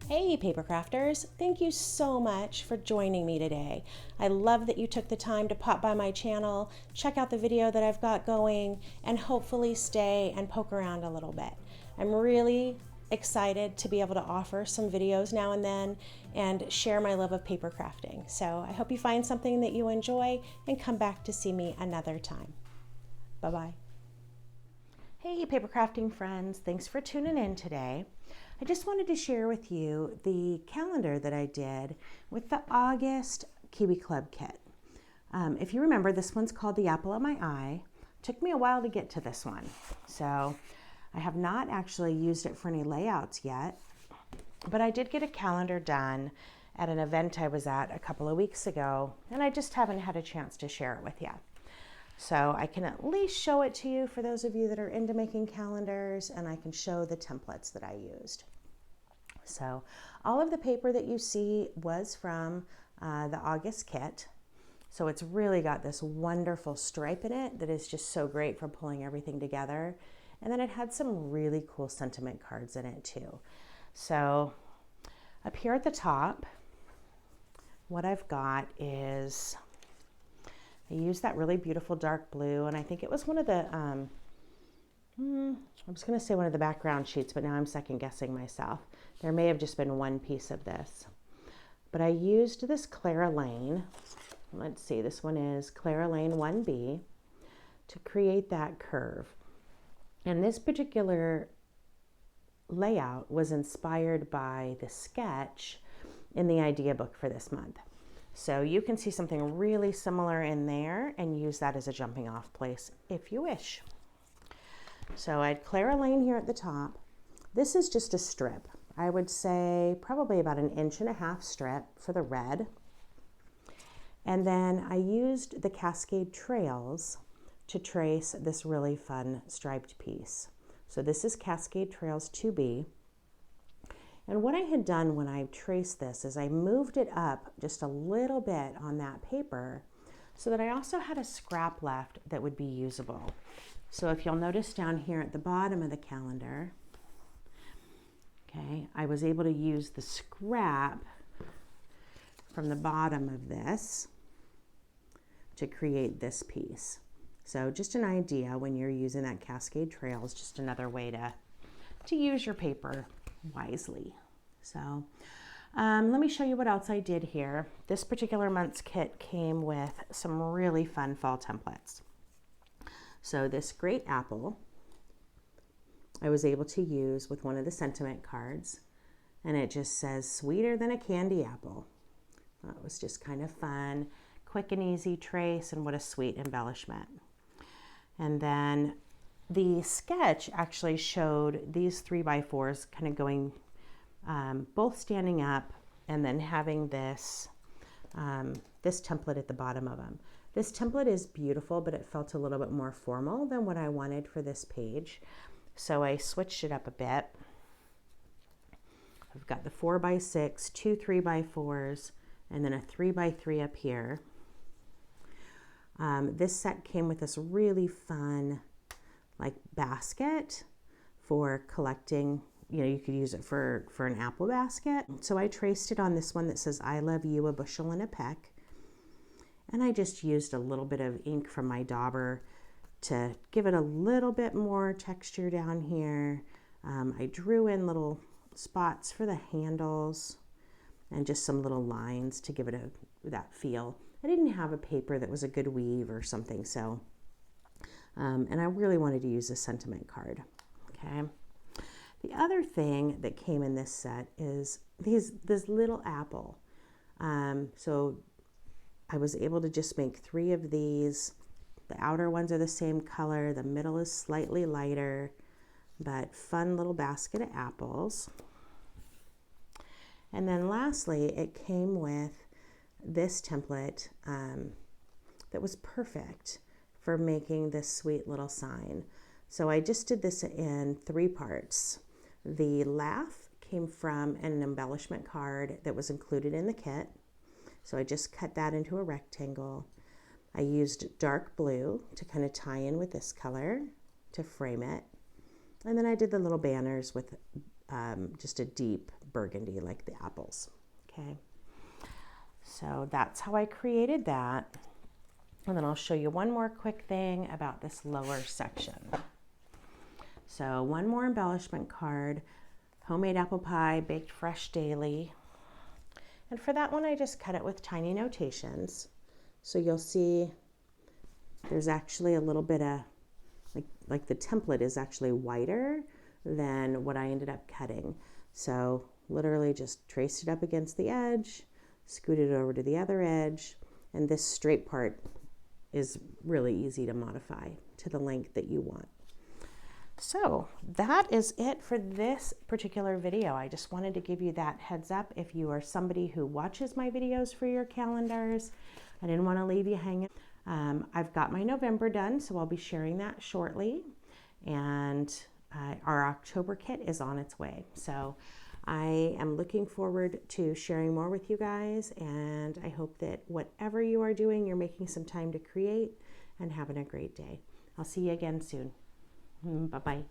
Hey paper crafters, thank you so much for joining me today. I love that you took the time to pop by my channel, check out the video that I've got going, and hopefully stay and poke around a little bit. I'm really excited to be able to offer some videos now and then and share my love of paper crafting. So I hope you find something that you enjoy and come back to see me another time. Bye-bye. Hey paper crafting friends, thanks for tuning in today. I just wanted to share with you the calendar that I did with the August Kiwi Club Kit. If you remember, this one's called The Apple of My Eye. Took me a while to get to this one, so I have not actually used it for any layouts yet, but I did get a calendar done at an event I was at a couple of weeks ago, and I just haven't had a chance to share it with you. So I can at least show it to you for those of you that are into making calendars, and I can show the templates that I used. So all of the paper that you see was from the August kit. So it's really got this wonderful stripe in it that is just so great for pulling everything together. And then it had some really cool sentiment cards in it too. So up here at the top, what I've got is, I used that really beautiful dark blue, and I think it was one of the, I was going to say one of the background sheets, but now I'm second guessing myself. There may have just been one piece of this. But I used this Clara Lane, let's see, this one is Clara Lane 1B, to create that curve. And this particular layout was inspired by the sketch in the idea book for this month. So you can see something really similar in there and use that as a jumping off place if you wish. So I had Clara Lane here at the top. This is just a strip. I would say probably about 1.5 inch strip for the red. And then I used the Cascade Trails to trace this really fun striped piece. So this is Cascade Trails 2B. And what I had done when I traced this is I moved it up just a little bit on that paper so that I also had a scrap left that would be usable. So if you'll notice down here at the bottom of the calendar, okay, I was able to use the scrap from the bottom of this to create this piece. So just an idea when you're using that Cascade Trails, just another way to use your paper wisely. So let me show you what else I did here. This particular month's kit came with some really fun fall templates. So this great apple I was able to use with one of the sentiment cards, and it just says sweeter than a candy apple. That was just kind of fun, quick and easy trace, and what a sweet embellishment. And then the sketch actually showed these 3x4s kind of going, both standing up and then having this, this template at the bottom of them. This template is beautiful, but it felt a little bit more formal than what I wanted for this page. So I switched it up a bit. I've got the 4x6, 2 3x4s, and then a 3x3 up here. This set came with this really fun like basket for collecting. You know, you could use it for an apple basket. So I traced it on this one that says, I love you, a bushel and a peck. And I just used a little bit of ink from my dauber to give it a little bit more texture down here. I drew in little spots for the handles and just some little lines to give it that feel. I didn't have a paper that was a good weave or something, so, and I really wanted to use a sentiment card, okay? The other thing that came in this set is this little apple. So I was able to just make 3 of these. The outer ones are the same color. The middle is slightly lighter, but fun little basket of apples. And then lastly, it came with this template that was perfect for making this sweet little sign. So I just did this in 3 parts. The laugh came from an embellishment card that was included in the kit. So I just cut that into a rectangle. I used dark blue to kind of tie in with this color to frame it. And then I did the little banners with just a deep burgundy like the apples. Okay, so that's how I created that. And then I'll show you one more quick thing about this lower section. So one more embellishment card, homemade apple pie, baked fresh daily. And for that one, I just cut it with tiny notations. So you'll see there's actually a little bit of, like the template is actually wider than what I ended up cutting. So literally just traced it up against the edge, scooted it over to the other edge, and this straight part is really easy to modify to the length that you want. So that is it for this particular video. I just wanted to give you that heads up if you are somebody who watches my videos for your calendars. I didn't want to leave you hanging. I've got my November done, so I'll be sharing that shortly. And our October kit is on its way. So I am looking forward to sharing more with you guys, and I hope that whatever you are doing, you're making some time to create and having a great day. I'll see you again soon. Bye-bye.